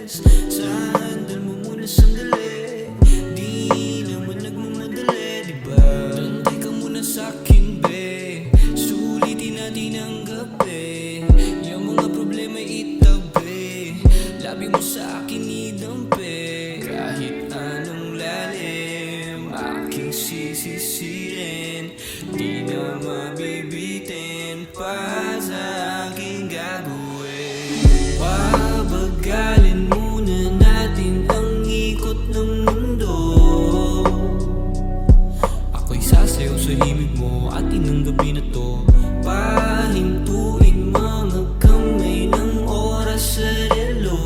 stress. Sandal mo muna sandali, di naman nagmamadali, diba? Tantay ka muna sa'kin, be. Sulitin natin ang gabi, yung mga problema'y itabi. Labi mo sa'kin idampi, kahit anong lalim aking sisisirin, di na mabibitin pa sa aking gagawin. Pabagalin muna natin ang ikot ng mundo. Ako'y sasayaw sa himig mo, atin ang gabi na to. Pahintuin mga kamay ng oras sa relo.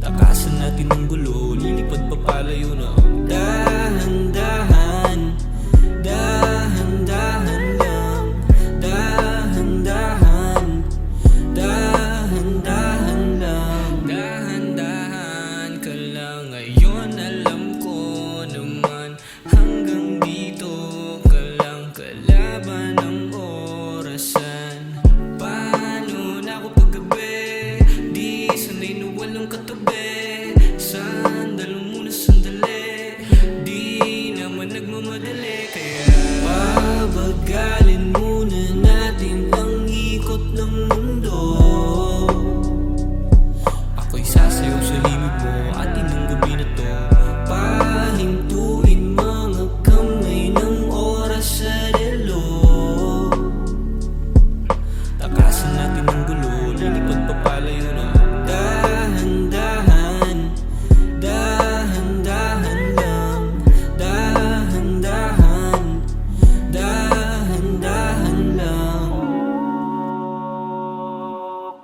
Takasan natin ang gulo, lilipad pa palayo na. Dahan-dahan, dahan-dahan lang. Dahan-dahan, dahan-dahan lang. Dahan-dahan ka lang. Ngayon alam ko naman, hanggang dito ka lang. Kalaban ng orasan. Paano na ako paggabi, di sanay na walang katabi. Sandal mo muna sandali, di naman nagmamadali. Kaya pabagalin muna natin ang ikot ng mundo. Ako'y sasayaw sa himig mo, atin ang gabi na to. Pahintuin mga kamay ng oras sa relo. Takasan natin ang gulo, lilipad pa palayo na. Dahan-dahan, dahan-dahan lang. Dahan-dahan, dahan-dahan lang.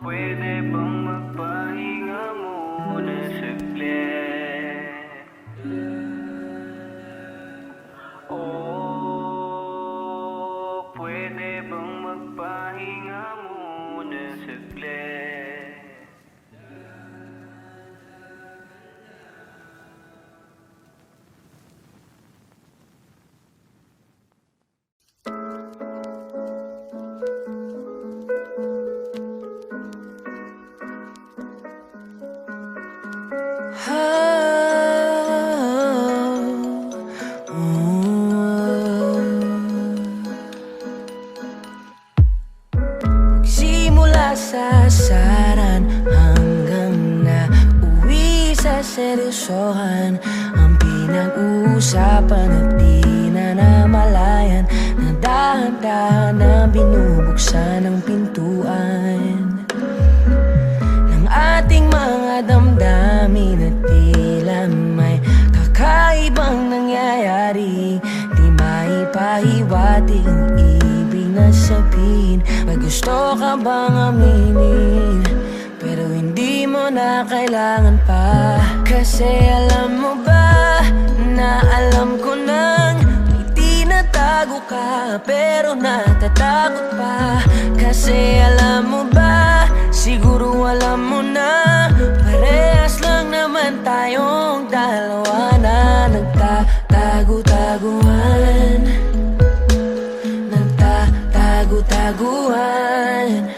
Pwede bang magpahinga muna saglit? Oh, pwede bang magpahinga muna saglit? Simula sa asaran hanggang na uwi sa seryosohan, ang pinag-uusapan at di na namalayan, na dahan-dahan na binubuksan ang pintuan ng ating mga damdamin at tila may kakaibang nangyayari. Di maipahiwatig ang ibig na sabihin. May gusto ka bang aminin, pero hindi mo na kailangan pa. Kasi alam mo ba na alam ko nang may tinatago ka, pero natatakot pa. Kasi alam mo ba, siguro alam mo na, parehas lang naman tayong dalawa na nagtatago-taguan. Nagtatago-taguan.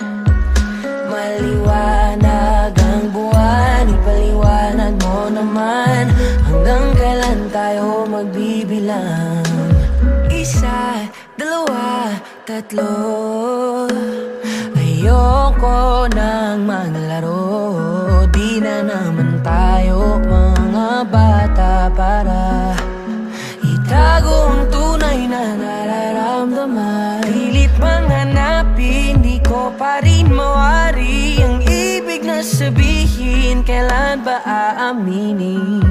Maliwanag ang buwan, ipaliwanag mo naman, hanggang kailan tayo magbibilang? Isa, dalawa, tatlo. Ayoko nang maglaro, di na naman tayo mga bata para itago ang tunay na nararamdaman. Pilit mang hanapin, di ko pa rin mawari ang ibig na sabihin. Kailan ba aaminin?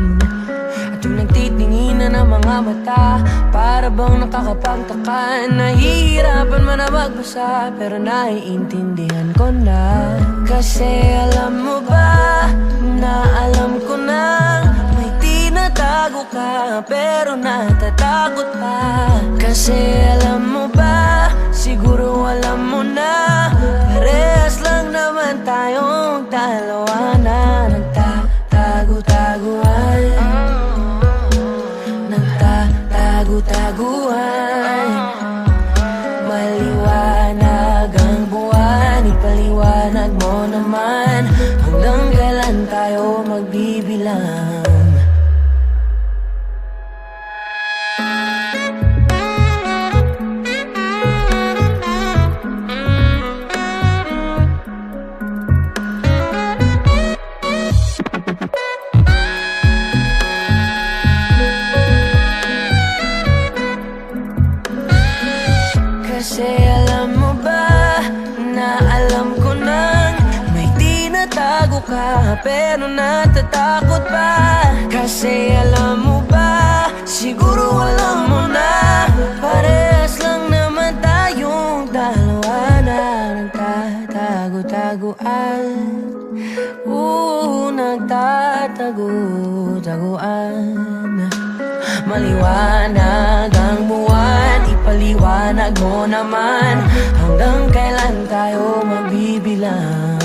At yung nagtitingin na ng mga mata, para bang nakakapagtaka. Nahihirapan man na magbasa, pero naiintindihan ko na. Kasi alam mo ba na alam ko na, may tinatago ka, pero natatakot pa. Kasi alam mo ba, siguro alam mo na, parehas lang naman tayong dalawa na nagtatago-taguan. Nagtatago-taguan. Maliwanag ang buwan, ipaliwanag mo naman, Kasi alam mo ba, na alam ko nang may tinatago ka, pero natatakot pa. Kasi alam mo ba, siguro alam mo na, parehas lang naman tayong dalawa na nagtatago-taguan. Nagtatago-taguan. Maliwanag ang buwan, ipaliwanag mo naman, hanggang kailan tayo magbibilang.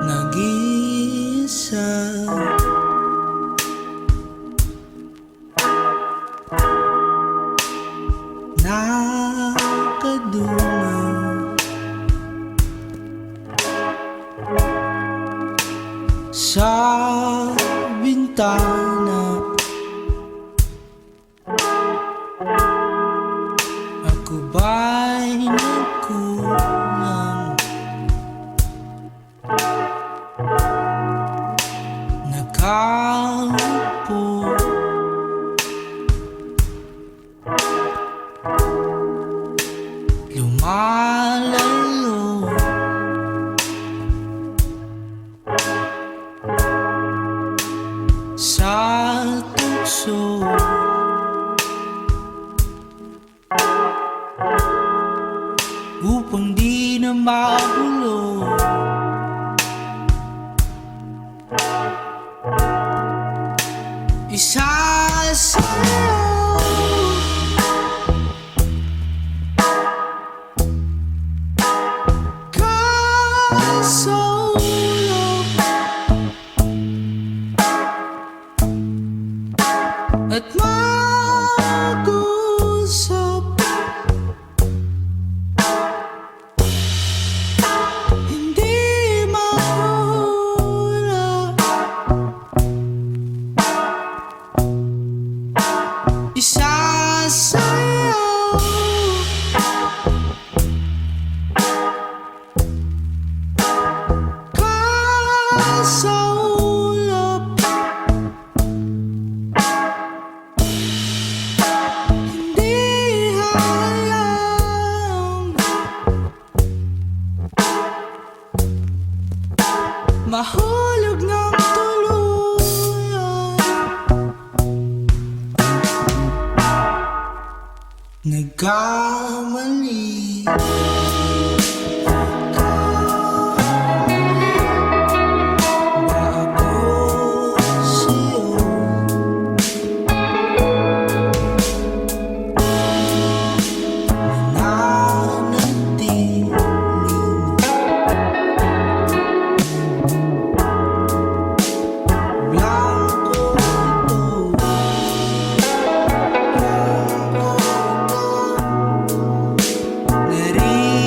Nag-iisa, nakadungaw sa bintana. Ako ba'y nagkulang? Nakaupo lumalalo sa tukso. Upang di na magulo, isa sa'yo. Kasulog at mag-usap, hindi mahula. Isa sa'yo. Kasulap, hindi hayang mahulog ng tuluyan. Nagkamali ba ako sa'yo? Nananatiling blanco ito. Blanco ito.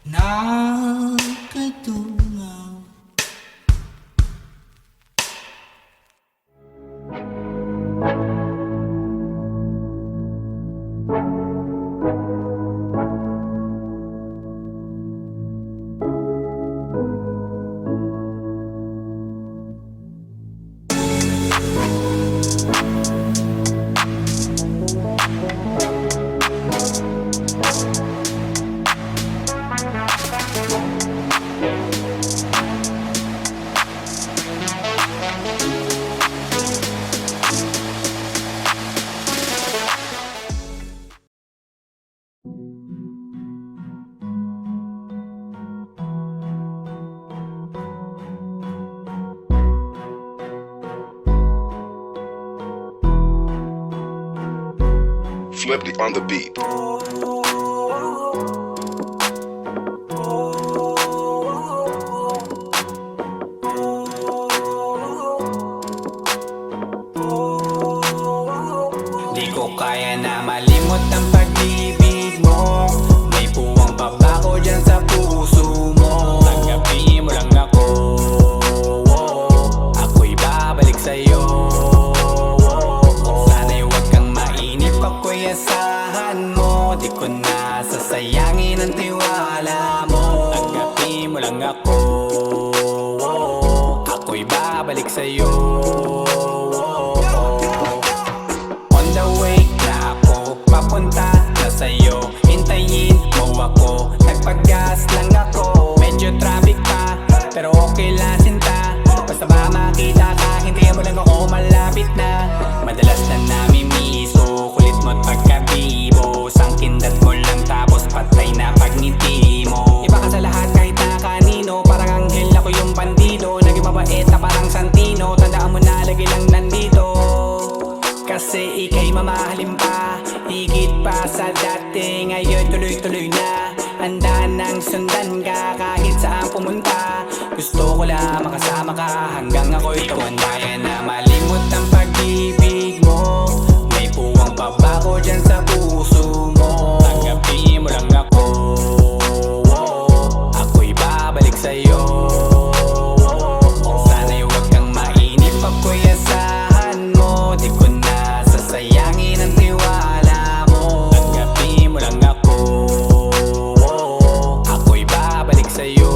Nakadungaw. Flipped on the beat. Di ko kaya na malimot ang pag-ibig mo. May puwang babako dyan sa puso mo. Tanggapin mo lang ako, ako'y babalik sa'yo. Sana'y huwag kang mainip, ako'y asahan mo. Di ko na sasayangin ang tiwala mo. Tanggapin mo lang ako, ako'y babalik sa'yo. On the way na ako, papunta na sa'yo. Hintayin mo ako, nagpag-gas lang ako. Medyo traffic pa, pero okay lang sinta. Basta ba makita ka, hintayin mo lang ako, malapit na. Madalas na namimiso, kulit mo't pagkabibo. Sangkindat mo lang tapos patay na pagngiti mo. Iba ka sa lahat kahit na kanino, parang anghel ako yung bandido. Naging mabait na parang Santino, tandaan mo na lagi lang nandito. Kasi ika'y mamahalin pa, higit pa sa dati. Ngayon tuloy-tuloy na, handa nang sundan ka kahit saan pumunta. Gusto ko lang makasama ka hanggang ako'y tumanda. Kaya na malimot ang pag-ibig mo. May puwang babako dyan sa puso mo. Tanggapin mo lang ako, ako'y babalik sa'yo. Sana'y huwag kang mainip, ako'y asahan mo. Di ko na sasayangin ang tiwala mo. Tanggapin mo lang ako, ako'y babalik sa'yo.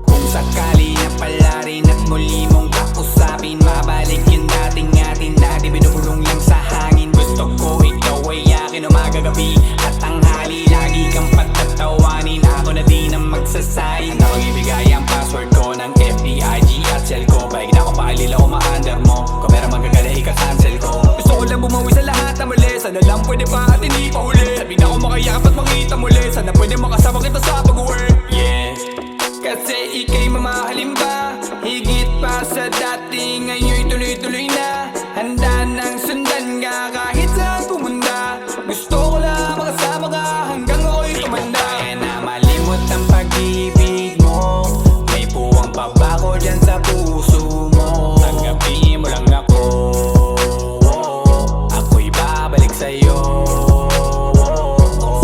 Kung sakali na pala rin at muli mong kausapin, mabalik yung dating atin, dati binubulong lang sa hangin. Gusto ko ikaw ay akin umagabi at tanghali, lagi kang patatawanin. Ako na din ang magsasayin. Handa kong ibigay ang password ko ng FBIG at cell ko. Paig na akong paalila o ma-under mo. Kung meron magagala, ika-cancel ko. Gusto ko lang bumawi sa lahat na mali. Sana lang pwede pa at hindi pa huli. Sabi na ako makayakap at makita muli. Sana pwede makasama kita sa pag-work. Yeah, kasi ika'y mamahalin pa, higit pa sa dati. Ngayon'y tuloy-tuloy na, handa nang sundan ka kahit saan pumunta. Gusto ko lang makasama ka hanggang ako'y tumanda. Kaya na malimot ang pag-ibig mo. May puwang babako dyan sa puso mo. Tanggapin mo lang ako, ako'y babalik sa'yo.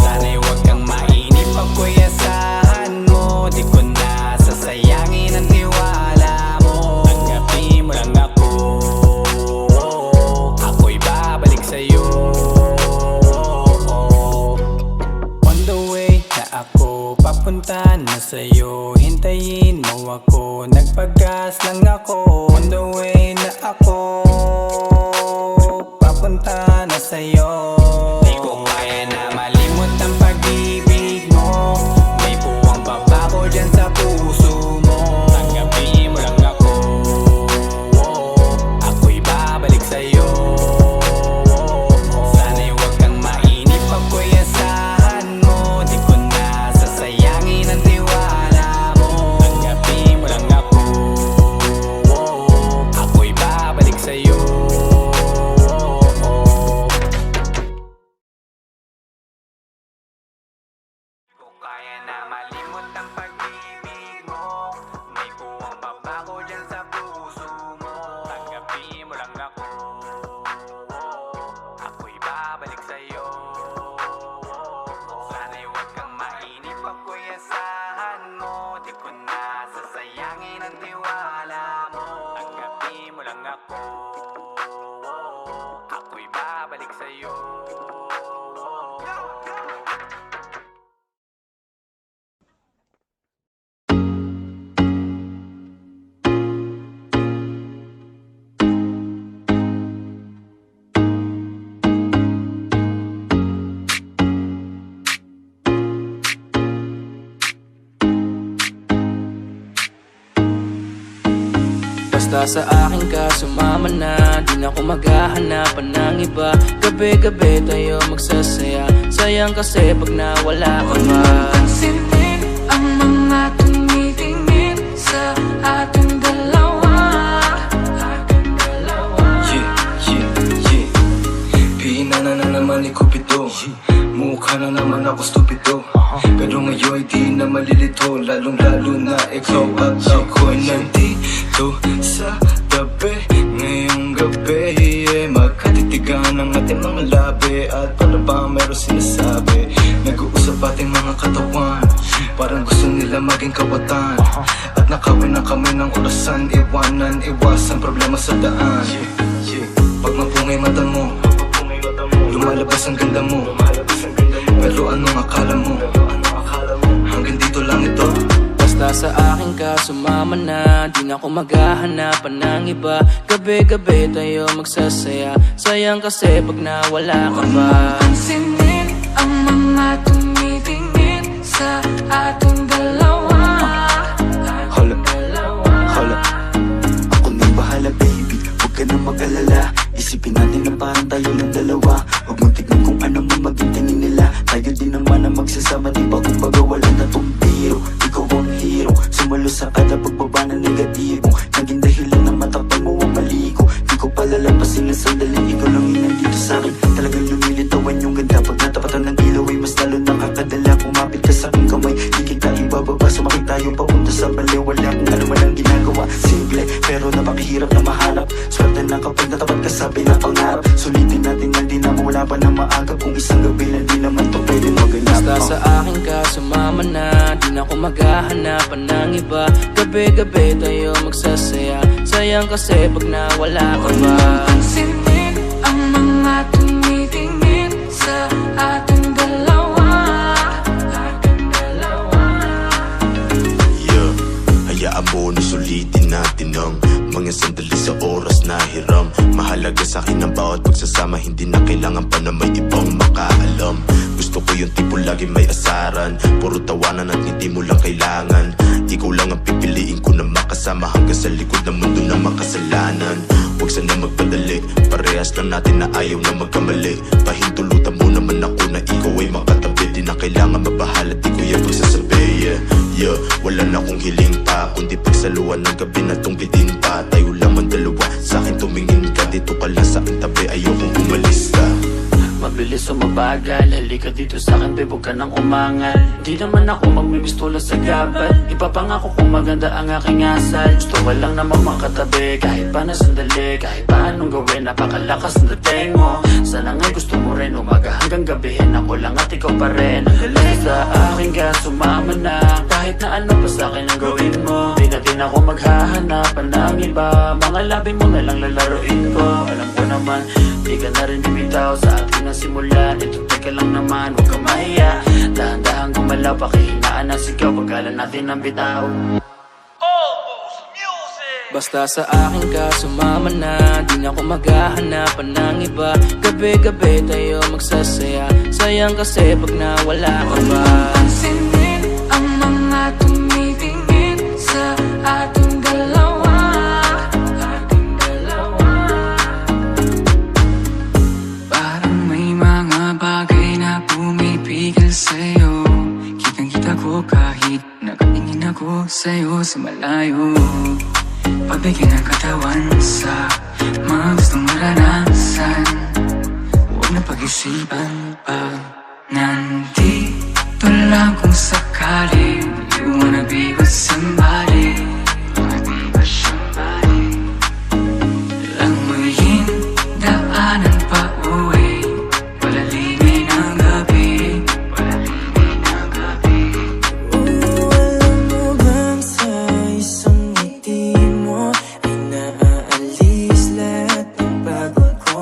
Sana'y huwag kang mainip, ako'y asahan mo. Di ko na sasayangin ang tiwala mo. Tanggapin mo lang ako, ako'y babalik sa'yo. On the way na ako, papunta na sa'yo. Hintayin mo ako, nagpag-gas lang ako. On the way na ako, papunta na sa'yo. Di ko kaya na malimot ang pag-ibig mo. May puwang babako dyan sa puso mo. Tanggapin mo lang ako, ako'y babalik sa'yo. Sana'y huwag kang mainip, ako'y asahan mo. Di ko na sasayangin ang tiwala mo. Tanggapin mo lang ako, ako'y babalik sa'yo. Di ko kaya na malimot ang pag-ibig mo. May puwang babako dyan sa puso mo. Tanggapin mo lang ako, ako'y babalik sa'yo. Basta sa akin ka sumama na, di na ako maghahanapan ng iba. Gabi-gabi tayo magsasaya, sayang kasi pag nawala ka ba. Pansinin ang mga tumitingin sa ating dalawa. Pinana na naman ni Cupido, mukha na naman ako stupido. Pero ngayon di na malilito, lalong lalo na ikaw at ako'y nandito sa tabi. Ngayong gabi, magkatitigan ang ating mga labi. At para ba meron sinasabi, nag-uusap ating mga katawan, parang gusto nila maging kawatan. At nakawin na kami ng orasan, iwanan, iwasan problema sa daan. Pag mapungay mata mo, lumalabas ang ganda mo. Pero anong akala mo? Hanggang dito lang ito. Basta sa akin ka sumama na, di na ako maghahanapan ng iba. Gabi-gabi tayo magsasaya, sayang kasi pag nawala ka ba. Pansinin ang mga tumitingin sa ating dalawa. Hala, hala, ako nang bahala baby, huwag ka nang mag-alala. Isipin natin na parang tayo ng dalawa. Huwag mong tignan kung ano man maging tingin nila. Tayo din naman ang magsasama, di ba? Kumbaga wala na tong biro. Ikaw ang hero, sumalo sa kada pagbaba na negatibo. Naging dahilan ng matapang mo ang maligo. Di ko palalampasin na sandali, ikaw lang yung nandito sa'kin. Talagang lumilitawan yung ganda. Pag natapatan ng ilaw ay mas lalo nakakadala. Kumapit ka sa'king kamay, di kita ibababa. Sumakit tayo papunta sa baliw. Wala kung ano man ang ginagawa. Simple, pero napakahirap na mahanap. Swerte na kapag natapat ka sa pinapangarap. Sulitin natin na di na mawala pa na maaga. Kung isang gabi na di naman to pwede maganap. Basta sa akin ka sumama na, di na ako maghahanapan ng iba. Gabi-gabi tayo magsasaya, sayang kasi pag nawala ka ba. Pansinin ang mga tumitingin sa ating dalawa. Yeah, hayaan mo na sulitin natin ang mga sandali sa oras na hiram. Mahalaga sa akin ang bawat pagsasama, hindi na kailangan pa na may ibang makaalam. Gusto ko yung tipo lagi may asaran, puro tawanan at hindi mo lang kailangan. Ikaw lang ang pipiliin ko na makasama hanggang sa likod ng mundo na makasalanan. Huwag sana magpadali, parehas lang natin na ayaw na magkamali. Pahintulutan mo naman ako na ikaw ay makatabi. Di na kailangan mabahala, di ko yan pagsasabi. Yeah, wala na akong hiling pa, kundi pagsaluan ng gabi na tungkitin pa. Tayo lamang dalawa, sa'kin tumingin ka, dito ka lang sa'king tabi, ayokong umalis ka. Mabilis o mabagal, halika dito sa'kin, babe, huwag ka nang umangal. Di naman ako magmimistola sa gabal, ipapangako kung maganda ang aking asal. Gusto ko lang namang makatabi, kahit pa na sandali. Kahit pa anong gawin, napakalakas ng dating mo. Sana nga'y gusto mo rin, umaga hanggang gabihin. Ako lang at ikaw pa rin. Basta sa akin ka sumama na, kahit na ano pa sa'kin ang gawin mo. Di na din ako maghahanapan ng iba, mga labi mo na lang lalaroin ko. Alam ko naman, di ka na rin bibitaw sa atin na simulan. Ito teka lang naman, huwag kang mahiya. Dahan-dahan gumalaw, pakihinaan na sigaw, paggalan natin ang bitaw. Basta sa akin ka sumama na, di na ako maghahanapan ng iba. Gabi-gabi tayo magsasaya, sayang kasi pag nawala ka ba. Pansinin ang mga tumitingin sa ating dalawa. Parang may mga bagay na pumipigil sa'yo. Kitang-kita ko kahit nakatingin ako sa'yo sa malayo. Pagbigyan ng katawan sa mga gustong maranasan. Huwag na pag-isipan pag nandito lang kung sakali. You wanna be with somebody, wanna be with somebody. Languyin daanan pa uwi, palalimin ang gabi, palalimin ang gabi. Alam mo bang sa isang ngiti mo ay naaalis lahat ng pagod ko?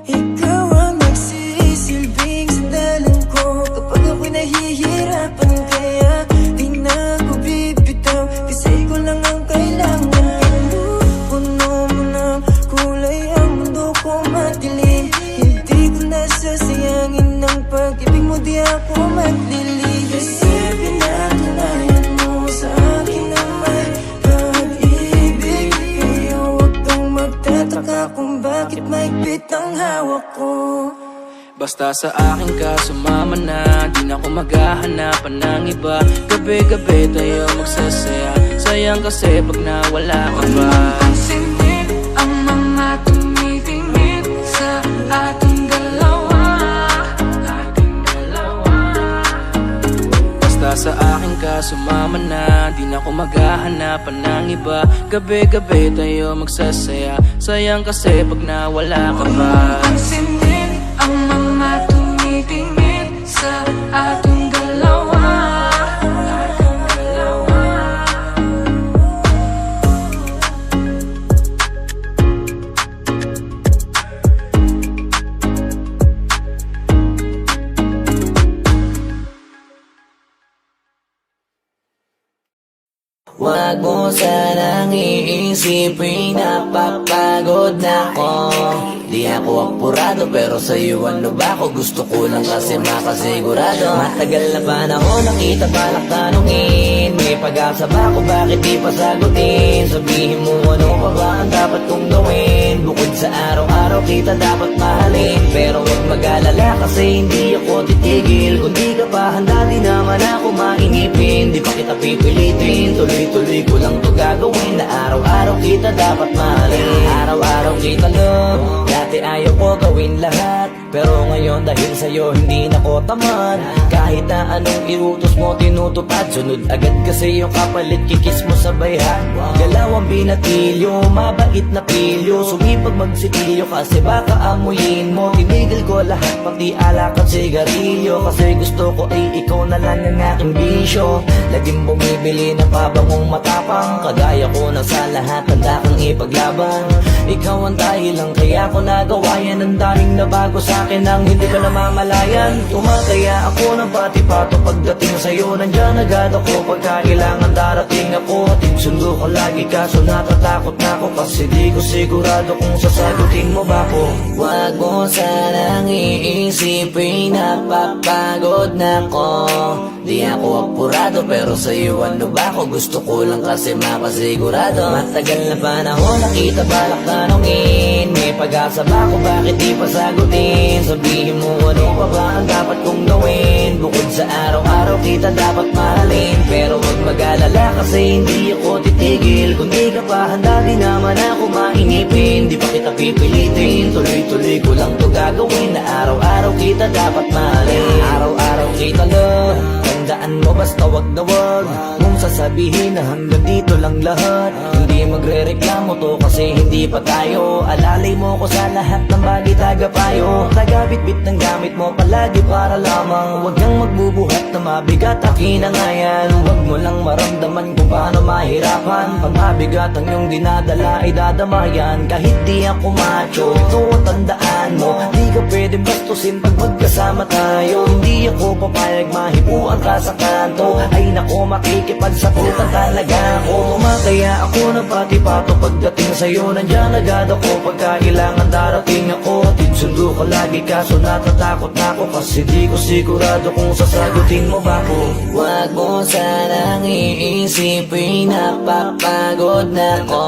Ikaw ang nagsisilbing sandalan ko kapag ako'y nahihirapan, kaya di na ako bibitaw. Kasi ko lang ang kailangan. Puno mo ng kulay ang mundo ko madilim. Hindi ko nasasayangin ang pag-ibig mo, di ako maglilim. Kasi pinatunayan mo sa akin na may pag-ibig. ang hawak ko. Basta sa akin ka sumama na, di na ako maghahanapan ng iba. Gabi-gabi tayo magsasaya, sayang kasi pag nawala ka ba. Pansinin ang mga tumitingin sa ating dalawa. Basta sa akin ka sumama na, di na ako maghahanapan ng iba. Gabi-gabi tayo magsasaya, sayang kasi pag nawala ka ba. Pansinin ang mga tumitingin sa ating dalawa. Wag mo sanang iisipin napapagod na ako. Di ako apurado pero sa'yo ano ba ako? Gusto ko lang kasi makasigurado. Matagal na panahon nakita balak tanungin, may pag-asa ba ako bakit di pa sagutin? Sabihin mo ano pa ba ang dapat kong gawin? Bukod sa araw-araw kita dapat mahalin, pero wag mag-alala kasi hindi ako titigil. Kung di ka pa handa di naman ako mainipin. Di pa kita pipilitin, tuloy-tuloy ko lang to gagawin. Na araw-araw kita dapat mahalin, araw-araw kita love. Dati ayaw ko gawin lahat, pero ngayon dahil sa'yo hindi na ko tamad. Kahit na anong iutos mo tinutupad, sunod agad kasi yung kapalit kikis mo sa bayhan. Galaw ang binatilyo, mabait na pilyo, sumipag magsitilyo kasi baka amuyin mo. Tinigil ko lahat pati alak at sigarilyo, kasi gusto ko ay ikaw na lang ang aking bisyo. Laging bumibili ng pabangong matapang, kagaya ko na sa lahat handa kang ipaglaban. Ikaw ang dahilan kaya ko nagawa yan, ang daming nabago sa akin ang hindi ko namamalayan. Tumataya ako ng pati-pato pagdating sa'yo, nandyan agad ako pagka kailangan darating ako. At sundo ko lagi kaso natatakot na ako, kasi di ko sigurado kung sasagutin mo ba ko. Wag mo sanang iisipin napapagod na ako. Di ako apurado pero sa'yo ano ba ako? Gusto ko lang kasi makasigurado. Matagal na panahon nakita balak tanungin, may pag-asa ba ako bakit di pa sagutin? Sabihin mo ano pa ba ang dapat kong gawin? Bukod sa araw-araw kita dapat mahalin, pero wag mag-alala kasi hindi ako titigil. Kung di ka pa handa di naman ako mainipin. Di pa kita pipilitin, tuloy-tuloy ko lang to gagawin. Na araw-araw kita dapat mahalin, araw-araw kita love. Tandaan mo basta wag na wag mong sasabihin na hanggang dito lang lahat. Hindi magre-reklamo to kasi hindi pa tayo. Alalay mo ko sa lahat ng bagay tagapayo. Tagabitbit ng gamit mo palagi para lamang. Huwag kang magbubuhat na mabigat akin na nga yan. Huwag mo lang maramdaman kung paano mahirapan. Pag mabigat ang iyong dinadala ay dadamayan. Kahit di ako macho, ito ang tandaan mo. Di ka pwedeng bastusin pag magkasama tayo. Hindi ako papayag mahipuan ka sa kanto. Ay nako makikipagsaputan talaga ako. Tumataya ako ng pati-pato pagdating sa'yo, nandyan agad ako pagka kailangan darating ako. Atid sundo ko lagi kaso natatakot na ako, kasi di ko sigurado kung sasagutin mo ba ko. Wag mo sanang iisipin napapagod na ako.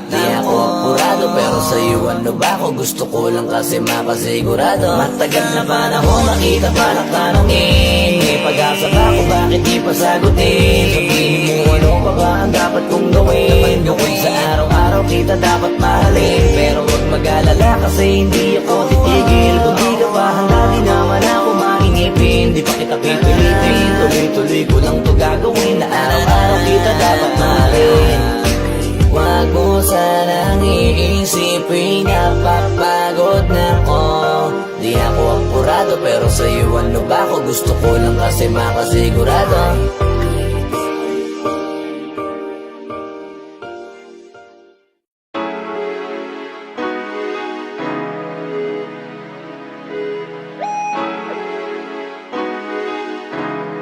Di ako apurado pero sa'yo ano ba ako? Gusto ko lang kasi makasigurado. Matagal na panahon nakita balak tanungin, may pag-asa ba ako bakit di pa sagutin? Sabihin mo ano pa ba ang dapat kong gawin? Bukod sa araw-araw kita dapat mahalin, pero wag mag-alala kasi hindi ako titigil. Kung di ka pa handa di naman ako mainipin. Di pa kita pipilitin, tuloy-tuloy ko lang to gagawin. Na araw-araw kita dapat mahalin. Wag mo sanang iisipin napapagod na ako. Di ako apurado pero sa'yo ano ba ako? Gusto ko lang kasi makasigurado.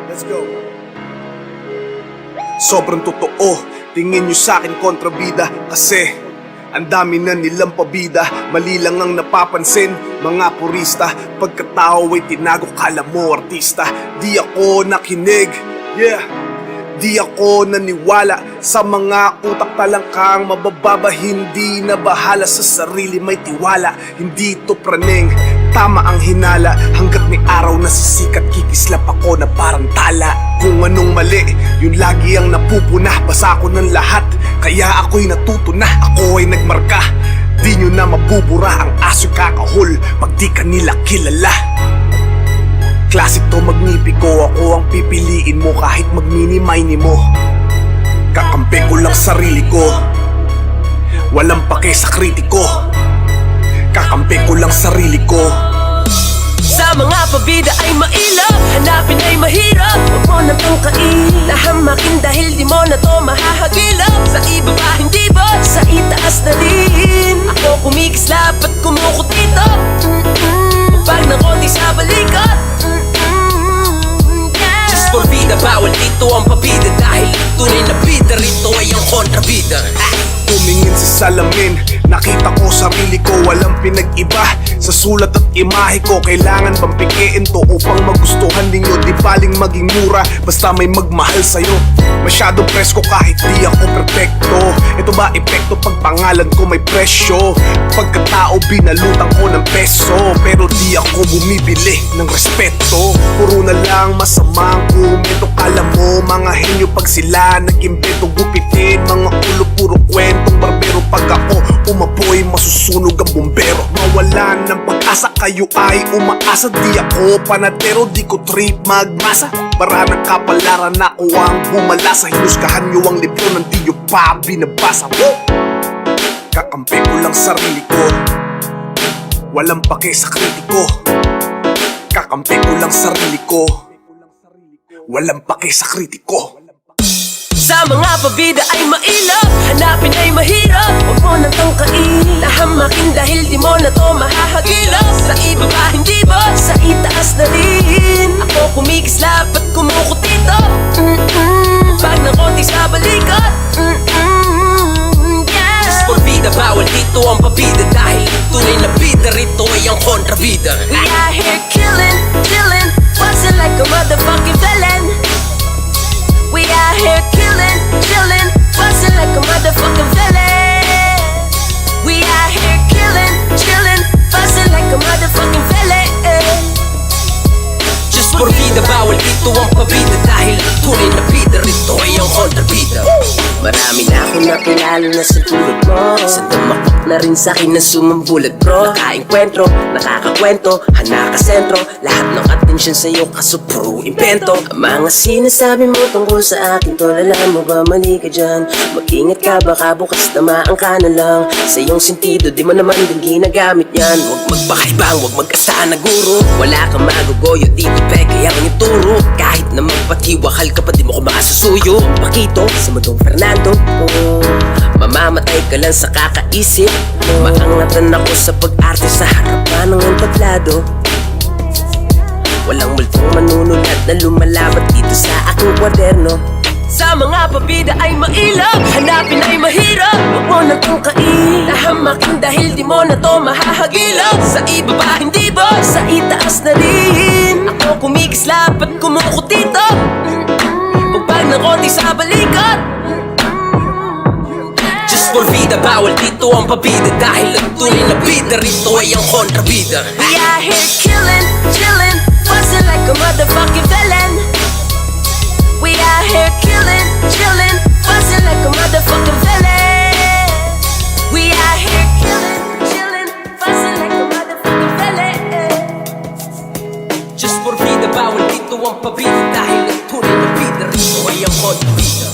Let's go. Sobrang totoo, tingin nyo sa'kin kontrabida, kasi ang dami na nilang pabida. Mali lang ang napapansin, mga purista. Pagkatao ay tinago, kala mo artista. Di ako nakinig, yeah. Di ako naniwala sa mga utak talangkang mabababa. Hindi na bahala sa sarili, may tiwala. Hindi to praneng, tama ang hinala. Hanggat may araw na sisikat, kikislap ako na parang tala. Kung anong mali, yun lagi ang napupuna. Basa ko ng lahat, kaya ako'y natuto na. Ako ay nagmarka, di nyo na mabubura ang aso'y kakahol pag di ka nila kilala. Klase to magnipiko, ako ang pipiliin mo kahit magmini-mini mo. Kakampi ko lang sarili ko, walang pake sa kritiko. Kakampi ko lang sarili ko. Sa mga pabida ay mailap, hanapin ay mahirap. Huwag mo nang tangkain, nahamakin dahil di mo na to mahahagilap. Sa ibaba hindi ba, sa itaas na din. Ako kumikislap at kumukutito. Pag ng konti sa balikat. Just for vida, bawal dito ang pabida. Dahil tunay na bida, rito ay ang kontrabida. Tumingin sa salamin, nakita ko sarili ko, walang pinag-iba. Sa sulat at imahe ko, kailangan bang pikiin to upang magustuhan ninyo? Di baling maging mura, basta may magmahal sa'yo. Masyadong presko kahit di ako perfecto. Ito ba epekto pag pangalan ko may presyo? Pagkatao binalutan ko ng peso, pero di ako bumibili ng respeto. Puro na lang masamang komento. Kala mo mga henyo pag sila nag-imbento, gupitin mga ulo puro kwentong barbero. Pag ako umapoy, masusunog ang bumbero. Mawalan ng pag-asa, kayo ay umaasa. Di ako panatero, di ko trip magmasa. Para ng kapalaran ako ang bumalasa. Hinusgahan nyo ang libro ng di nyo pa binabasa. Kakampi ko lang sarili ko, walang pake sa kritiko. Kakampi ko lang sarili ko, walang pake sa kritiko. Sa mga pabida ay mailap, hanapin ay mahirap. Huwag mo nang tangkain, nahamakin dahil di mo na to mahahagilap. Sa ibaba hindi ba, sa itaas na din. Ako kumikislap at kumukutito. Pag ng konti sa balikat. Just for vida, bawal dito ang pabida. Dahil tunay na bida, rito ay ang kontrabida. We out here killing, chilling, bustin' like a motherfucking villain. We out here killing, chilling, bustin' like a motherfucking villain. We out here killing, chilling, bustin' like a motherfucking villain. Just for vida, bawal dito ang pabida. Dahil tunay na bida, rito ay ang kontrabida. Marami na akong nakilala na sa tulad mo. Sa damakpak na rin sa'kin na sumambulat bro. Nakainkwentro, nakakakwento, hanakasentro. Lahat ng atensyon sa'yo kaso puro impento. Ang mga sinasabi mo tungkol sa akin tol, alam mo ba mali ka dyan? Mag-ingat ka baka bukas tamaan ka na lang. Sa iyong sentido di mo naman din ginagamit yan. Huwag magpakaibang, huwag mag-asahan na guro. Wala kang magugoyo dito pe, kaya kang ituro. Kahit na magpatiwakal ka pa di mo ko makasusuyo. Pakito sa mundong Fernando, mamamatay ka lang sa kakaisip. Maangatan ako sa pag-arte sa harapan ng entablado. Walang multong manunulat na lumalabat dito sa aking kwaderno. Sa mga pabida ay mailap, hanapin ay mahirap. Huwag mo nang tangkain, nahamakin dahil di mo na to mahahagilap. Sa ibaba hindi ba, sa itaas na din. Ako kumikislap at kumukutito. Pagpag ng konti sa balikat. Just for vida, bawal dito ang pabida. Dahil ang tunay na bida, rito ay ang kontrabida. We out here killing, chilling, bustin' like a motherfucking villain. We out here killing, chilling, bustin' like a motherfucking villain. We out here killing, chilling, bustin' like a motherfucking villain. Just for vida, bawal dito ang pabida. Dahil ang tunay na bida, rito ay ang kontrabida.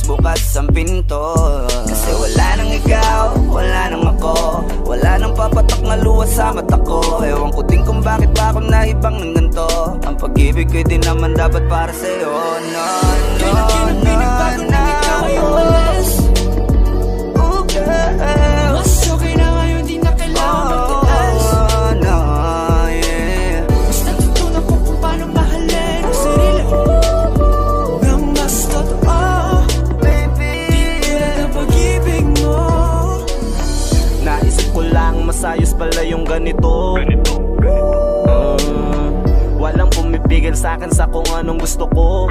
lumayas bukas ang pinto. Kasi wala nang ikaw, wala nang ako, wala nang papatak na luha sa mata ko. Ewan ko din kung bakit pa ako naibang ng ganito. Ang pag-ibig ko'y di naman dapat para sa'yo. No, no, no, no. Ikaw ay umalis. Oh girl, mas okay na ngayon, di na kailangan magtaas. No, yeah. Mas natutunan ko kung paano mahalin ang sarili nang mas totoo, baby. Di tulad ng pag-ibig mo. Naisip ko lang masayos pala yung ganito. Walang pumipigil sa'kin sa kung anong gusto ko.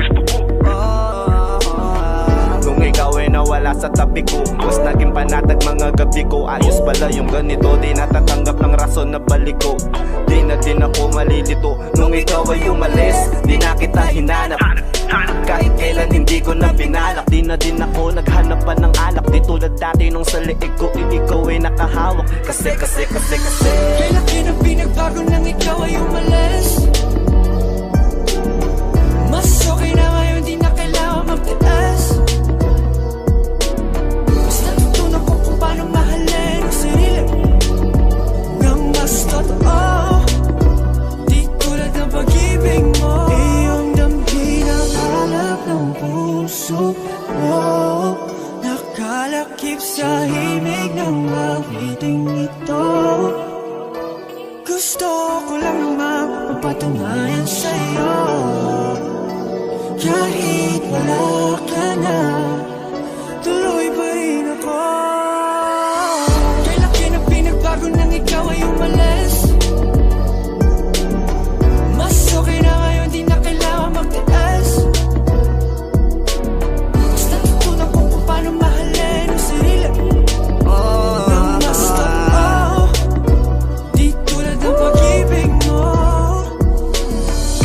Nung ikaw ay nawala sa tabi ko, mas naging panatag mga gabi ko. Ayos pala yung ganito, di natatanggap ng rason na balik ko. Di na din ako malilito. Nung ikaw ay umalis, di na kita hinanap. Kahit kailan hindi ko na pinalak. Di na din ako naghanap pa ng alak. Di tulad dati nung sa liig ko, ikaw ay nakahawak. Kasi Kailan kinang pinagbago nang ikaw ay umalis. Mas okay na ngayon, di na kailangan magtaas. Mas natutunan ko kung paano mahalin ang sarili nang mas totoo, di tulad ng pag-ibig mo. Iyong damhin ang hanap ng puso mo, nakalakip sa himig ng awiting ito. Gusto ko lang naman magpatunayan sa'yo, kahit wala ka na, tuloy pa rin ako. Kailan kinang pinagbago nang ikaw ay umalis. Mas okay na ngayon, di na kailangan magtaas. Mas natutunan ko kung paano mahalin ang sarili nang mas totoo, di tulad ng pag-ibig mo.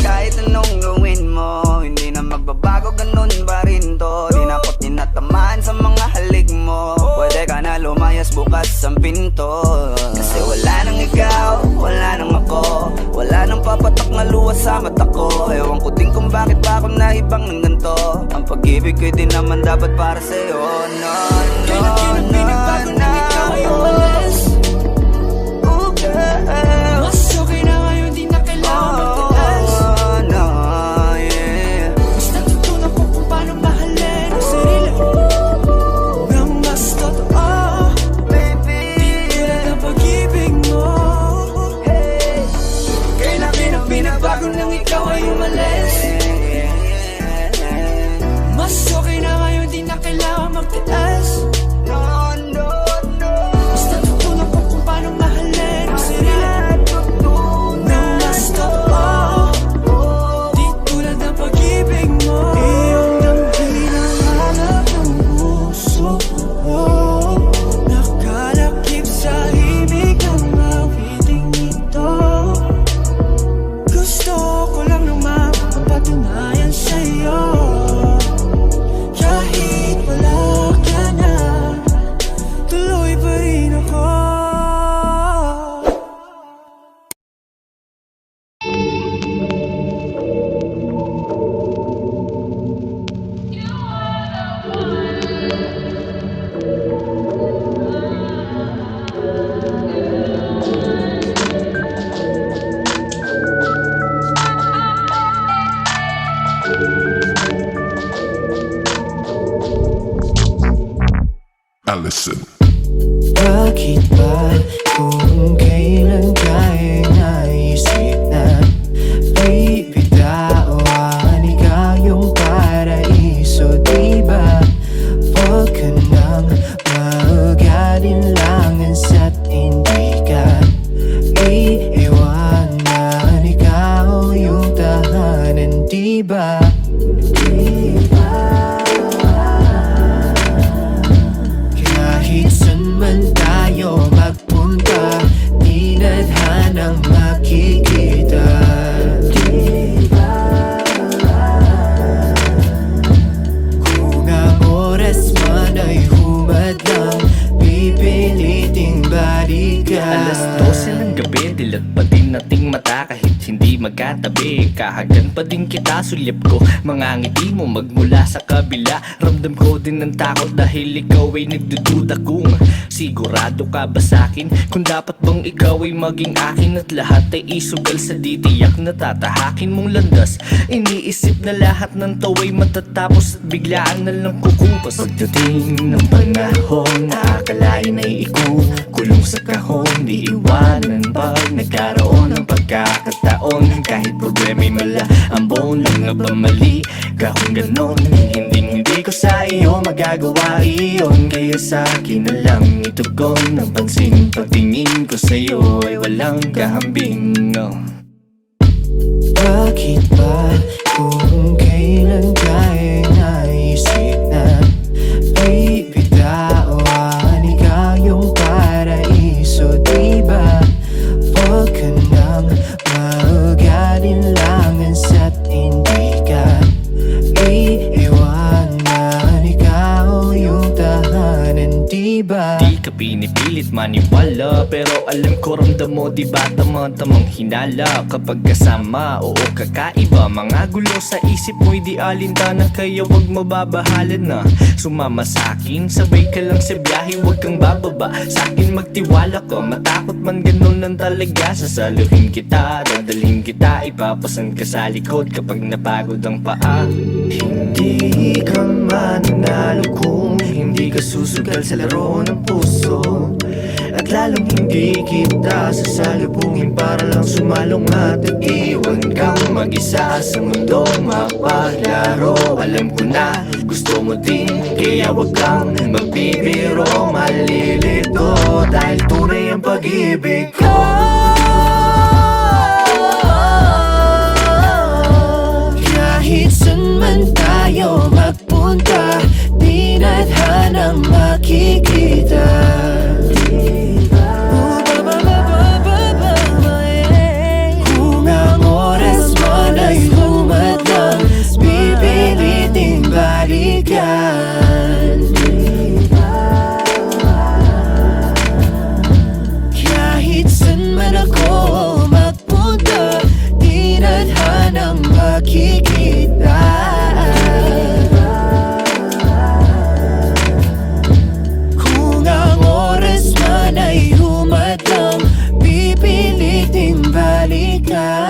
Kahit anong gawin mo, hindi na magbabago, ganun pa rin to. Di na ako tinatamaan sa mga halik mo. Pwede ka na lumayas bukas ang pinto. Kasi wala nang ikaw, wala nang ako, wala nang papatak na luha sa mata ko. Ewan ko din kung bakit pa ako naibang ng ganito. Ang pag-ibig ko'y di naman dapat para sa'yo. No, no, no, no. Ikaw ay umalis. Oh girl, mas okay na ngayon, di na kailangan magtaas. No, yeah. Mas natutunan ko kung paano mahalin ang sarili nang mas totoo, baby. Di tulad ng pag-ibig mo. Kailan kinang pinagbago nang ikaw ay umalis. Mas okay na ngayon, di na kailangan magtaas. No, no, no. Mas natutunan ko kung paano mahalin ang sarili nang mas totoo, di tulad ng pag-ibig mo. Iyong damhin ang hanap ng puso mo, nakalakip sa himig ng awiting ito. Gusto ko lang naman magpatunayan sa'yo, kahit wala ka na, tuloy pa rin ako. Allison. Bakit ba kung kailan ka'y naisip na bibitawan ikaw yung paraiso, diba? Huwag ka nang mag-alinlangan sa't hindi ka iiwanan. Ikaw yung tahanan, diba? Kahit saan man tayo magpunta, di nadhanang katabi. Kahagan pa din kita, sulyap ko mga ngiti mo magmula sa kabila. Ramdam ko din ng takot dahil ikaw ay nagdududa kung sigurado ka ba sa'kin, kung dapat bang ikaw ay maging akin at lahat ay isugal sa ditiyak na tatahakin mong landas. Iniisip na lahat ng tawa'y matatapos at biglaan na lang kukupas. Pagdating ng panahon, akalain ay ikukulong sa kahon, di iwanan pag nagkaroon ng pagkakataon. Kahit problema'y mala, ang buong lang nga ba mali ka kung ganon? Hindi ko sa iyo magagawa iyon, kaya sa akin na lang itugon ang pansin. Pagtingin ko sa iyo ay walang kahambing, no. Bakit ba kung kailan ka'y naisip na bibitawan ikaw yung paraiso, diba? Huwag ka nang mag-alinlangan sa't hindi ka iiwanan, ikaw yung tahanan, diba? Di ka pinipilit maniwala, pero alam ko ramdam mo, diba tamang-tamang hinala kapag kasama, oo kakaiba. Mga gulo sa isip mo'y di alintana, kaya wag mababahalan na sumama sa'kin. Sabay ka lang sa biyahe, wag kang bababa sa'kin, magtiwala ka. Matakot man ganun lang talaga, sasaluhin kita, dadalhin kita, ipapasan ka sa likod kapag napagod ang paa. Hindi ka mananalo kung hindi ka susugal sa laro ng puso, at lalong hindi kita sasalubungin para lang sumalong at iwan kang mag-isa sa mundong mapaglaro. Alam ko na gusto mo din, kaya wag kang magbibiro, malilito dahil tunay ang pag-ibig ko. Kahit saan man tayo magpunta, di nadhanang makikita. Kung ang oras man ay humadlang, pipiliting balikan. Kahit saan man ako magpunta, di nadhanang makikita. Kung ang oras man ay humadlang, pipiliting balikan.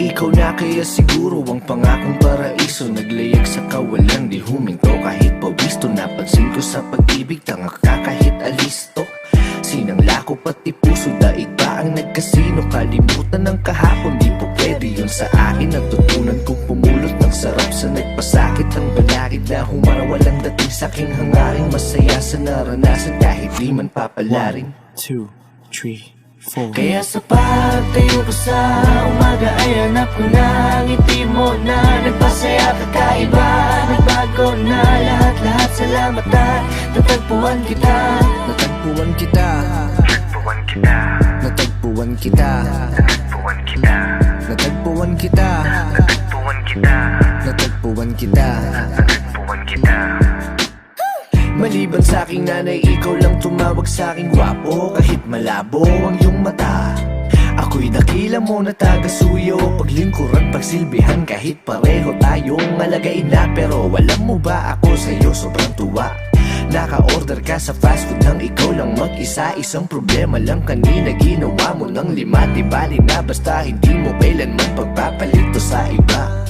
Ikaw na kaya siguro ang pangakong paraiso, naglayag sa kawalan, di huminto kahit pawisto. Napansin ko sa pag-ibig, tanga ka kahit alisto. Sinangla ko pati puso, daig ba ang nagkasino? Kalimutan ng kahapon, di po pwede yun sa akin. Natutunan kong pumulot ng sarap sa nagpasakit. Ang balakid na humara, walang dating sa'king hangaring. Masaya sa naranasan kahit di man papalaring. 1, 2, 3, 4. Kaya sa pagtayo ko sa umaga ay hanap ko na ang ngiti mo na nagpasaya, kakaiba. Nagbago na lahat-lahat, salamat at natagpuan kita. Natagpuan kita. Natagpuan kita. Natagpuan kita. Natagpuan kita. Natagpuan kita. Natagpuan kita. Natagpuan kita. Natagpuan kita. Maliban sa aking nanay, ikaw lang tumawag sa aking gwapo. Kahit malabo ang iyong mata, ako'y dakila mo na taga-suyo. Paglingkuran, pagsilbihan, kahit pareho tayong alagain na. Pero alam mo ba ako sa'yo sobrang tuwa. Naka-order ka sa fast food nang ikaw lang mag-isa. Isang problema lang kanina, ginawa mo ng 5. Di bali na basta hindi mo kailanman pagpapalito sa iba.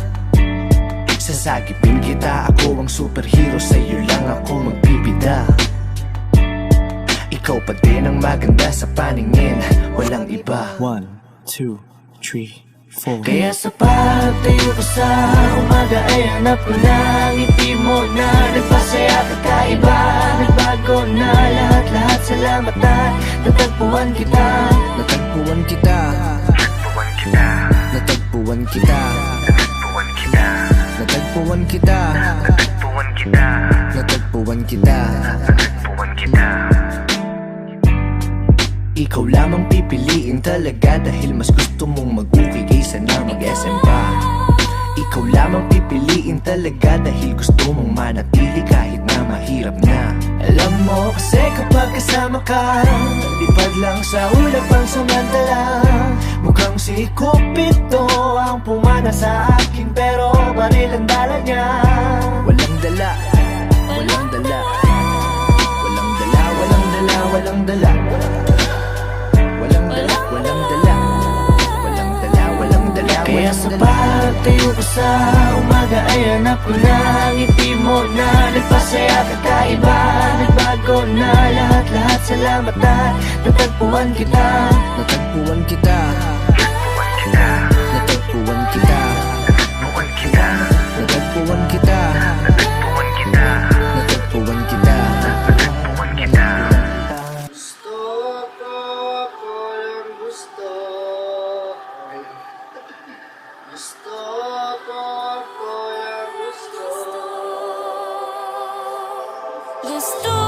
Sasagipin kita, ako ang superhero, sa'yo lang ako magbibida. Ikaw pa din ang maganda sa paningin, walang iba. 1, 2, 3, Kaya sa pagtayo ko sa umaga ay hanap ko na ang ngiti mo na nagpasaya kakaiba. Nagbago na lahat-lahat, salamat at natagpuan kita. Natagpuan kita. Natagpuan kita. Natagpuan kita. Natagpuan kita. Ikaw lamang pipiliin talaga dahil mas gusto mong mag-uwi kaysa na mag-SM pa. Ikaw lamang pipiliin talaga dahil gusto mong manatili kahit na mahirap na. Alam mo kasi kapag kasama ka, lipad lang sa ulap ang samantala. Mukhang si Cupido ang pumana sa akin pero baril ang dala niya. Walang dala, walang dala. Walang dala, walang dala, walang dala. Walang dala, walang dala. Walang dala, walang dala. Kaya sa pagtayo ko sa umaga ay hanap ko na ang ngiti mo na nagpasaya kakaiba. Nagbago na lahat-lahat, salamat at natagpuan kita. Natagpuan kita. Natagpuan kita. Natagpuan kita. Natagpuan kita. Gusto